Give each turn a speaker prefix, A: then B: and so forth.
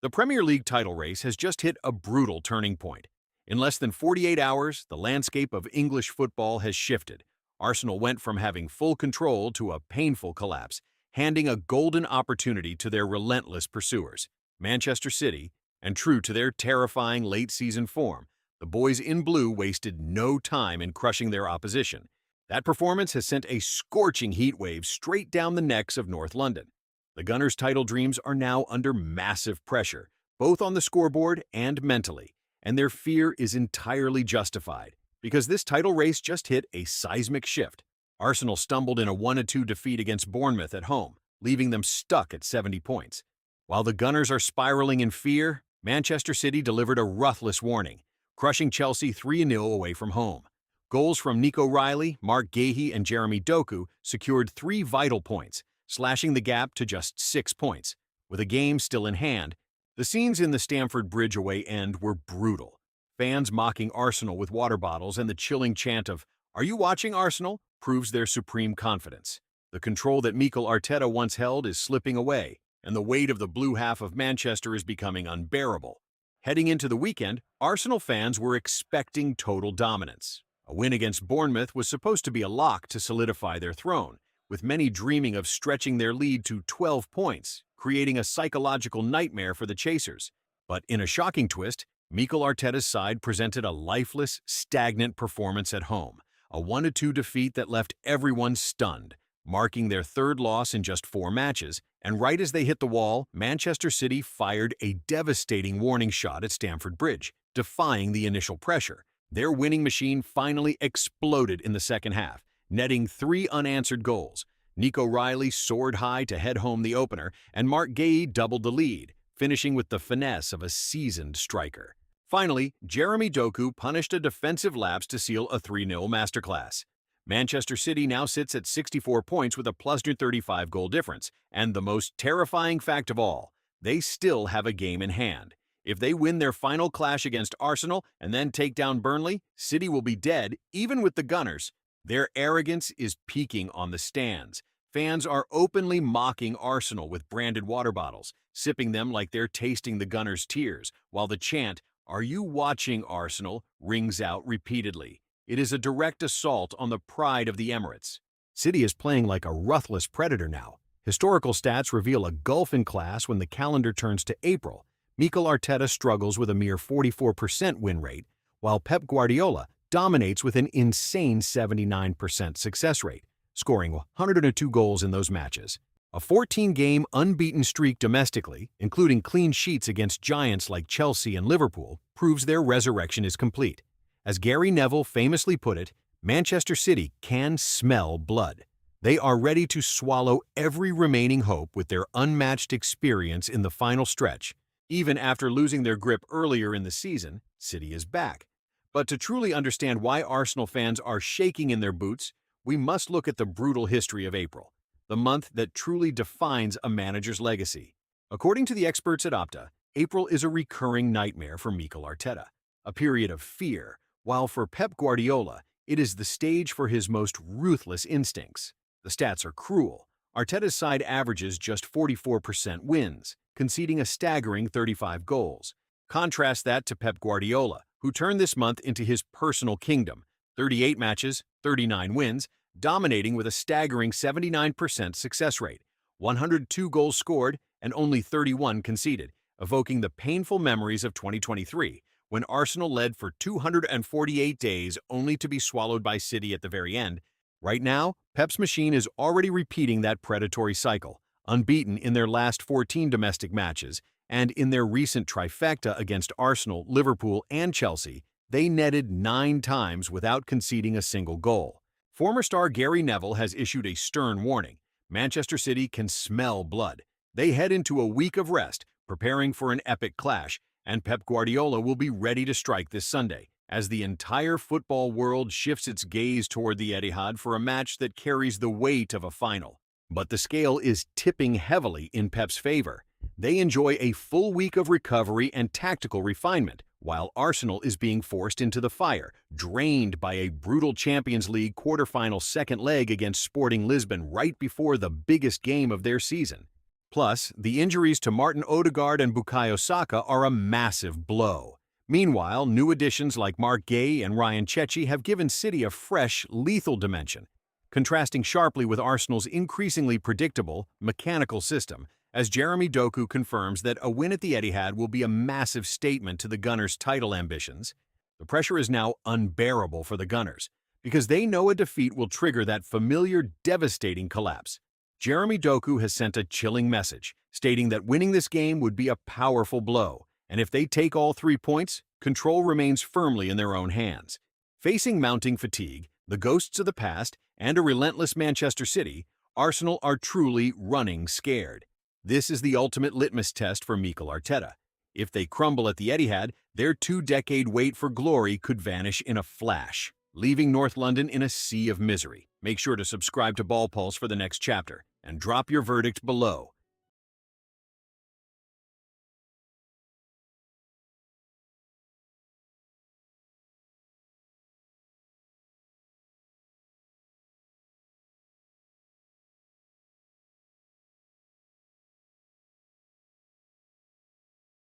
A: The Premier League title race has just hit a brutal turning point. In less than 48 hours, the landscape of English football has shifted. Arsenal went from having full control to a painful collapse, handing a golden opportunity to their relentless pursuers, Manchester City, and true to their terrifying late-season form, the boys in blue wasted no time in crushing their opposition. That performance has sent a scorching heat wave straight down the necks of North London. The Gunners' title dreams are now under massive pressure, both on the scoreboard and mentally, and their fear is entirely justified, because this title race just hit a seismic shift. Arsenal stumbled in a 1-2 defeat against Bournemouth at home, leaving them stuck at 70 points. While the Gunners are spiraling in fear, Manchester City delivered a ruthless warning, crushing Chelsea 3-0 away from home. Goals from Nico Riley, Mark Guehi, and Jeremy Doku secured 3 vital points, slashing the gap to just 6 points. With a game still in hand, the scenes in the Stamford Bridge away end were brutal. Fans mocking Arsenal with water bottles and the chilling chant of, "Are you watching, Arsenal?" proves their supreme confidence. The control that Mikel Arteta once held is slipping away, and the weight of the blue half of Manchester is becoming unbearable. Heading into the weekend, Arsenal fans were expecting total dominance. A win against Bournemouth was supposed to be a lock to solidify their throne, with many dreaming of stretching their lead to 12 points, creating a psychological nightmare for the chasers. But in a shocking twist, Mikel Arteta's side presented a lifeless, stagnant performance at home, a 1-2 defeat that left everyone stunned, marking their third loss in just 4 matches, and right as they hit the wall, Manchester City fired a devastating warning shot at Stamford Bridge, defying the initial pressure. Their winning machine finally exploded in the second half, netting 3 unanswered goals. Nico Riley soared high to head home the opener, and Mark Guehi doubled the lead, finishing with the finesse of a seasoned striker. Finally, Jeremy Doku punished a defensive lapse to seal a 3-0 masterclass. Manchester City now sits at 64 points with a +35 goal difference, and the most terrifying fact of all, they still have a game in hand. If they win their final clash against Arsenal and then take down Burnley, City will be dead, even with the Gunners. Their arrogance is peaking on the stands. Fans are openly mocking Arsenal with branded water bottles, sipping them like they're tasting the Gunners' tears, while the chant, "Are you watching, Arsenal?" rings out repeatedly. It is a direct assault on the pride of the Emirates. City is playing like a ruthless predator now. Historical stats reveal a gulf in class when the calendar turns to April. Mikel Arteta struggles with a mere 44% win rate, while Pep Guardiola dominates with an insane 79% success rate, scoring 102 goals in those matches. A 14-game unbeaten streak domestically, including clean sheets against giants like Chelsea and Liverpool, proves their resurrection is complete. As Gary Neville famously put it, Manchester City can smell blood. They are ready to swallow every remaining hope with their unmatched experience in the final stretch. Even after losing their grip earlier in the season, City is back. But to truly understand why Arsenal fans are shaking in their boots, we must look at the brutal history of April, the month that truly defines a manager's legacy. According to the experts at Opta, April is a recurring nightmare for Mikel Arteta, a period of fear, while for Pep Guardiola, it is the stage for his most ruthless instincts. The stats are cruel. Arteta's side averages just 44% wins, conceding a staggering 35 goals. Contrast that to Pep Guardiola, who turned this month into his personal kingdom, 38 matches, 39 wins, dominating with a staggering 79% success rate, 102 goals scored, and only 31 conceded, evoking the painful memories of 2023, when Arsenal led for 248 days only to be swallowed by City at the very end. Right now, Pep's machine is already repeating that predatory cycle, unbeaten in their last 14 domestic matches, and in their recent trifecta against Arsenal, Liverpool, and Chelsea, they netted 9 times without conceding a single goal. Former star Gary Neville has issued a stern warning. Manchester City can smell blood. They head into a week of rest, preparing for an epic clash, and Pep Guardiola will be ready to strike this Sunday, as the entire football world shifts its gaze toward the Etihad for a match that carries the weight of a final. But the scale is tipping heavily in Pep's favor. They enjoy a full week of recovery and tactical refinement, while Arsenal is being forced into the fire, drained by a brutal Champions League quarterfinal second leg against Sporting Lisbon right before the biggest game of their season. Plus, the injuries to Martin Odegaard and Bukayo Saka are a massive blow. Meanwhile, new additions like Mark Gay and Ryan Chechi have given City a fresh, lethal dimension, contrasting sharply with Arsenal's increasingly predictable, mechanical system, as Jeremy Doku confirms that a win at the Etihad will be a massive statement to the Gunners' title ambitions. The pressure is now unbearable for the Gunners, because they know a defeat will trigger that familiar, devastating collapse. Jeremy Doku has sent a chilling message, stating that winning this game would be a powerful blow, and if they take all 3 points, control remains firmly in their own hands. Facing mounting fatigue, the ghosts of the past, and a relentless Manchester City, Arsenal are truly running scared. This is the ultimate litmus test for Mikel Arteta. If they crumble at the Etihad, their 2-decade wait for glory could vanish in a flash, leaving North London in a sea of misery. Make sure to subscribe to BallPulse for the next chapter, and drop your verdict below.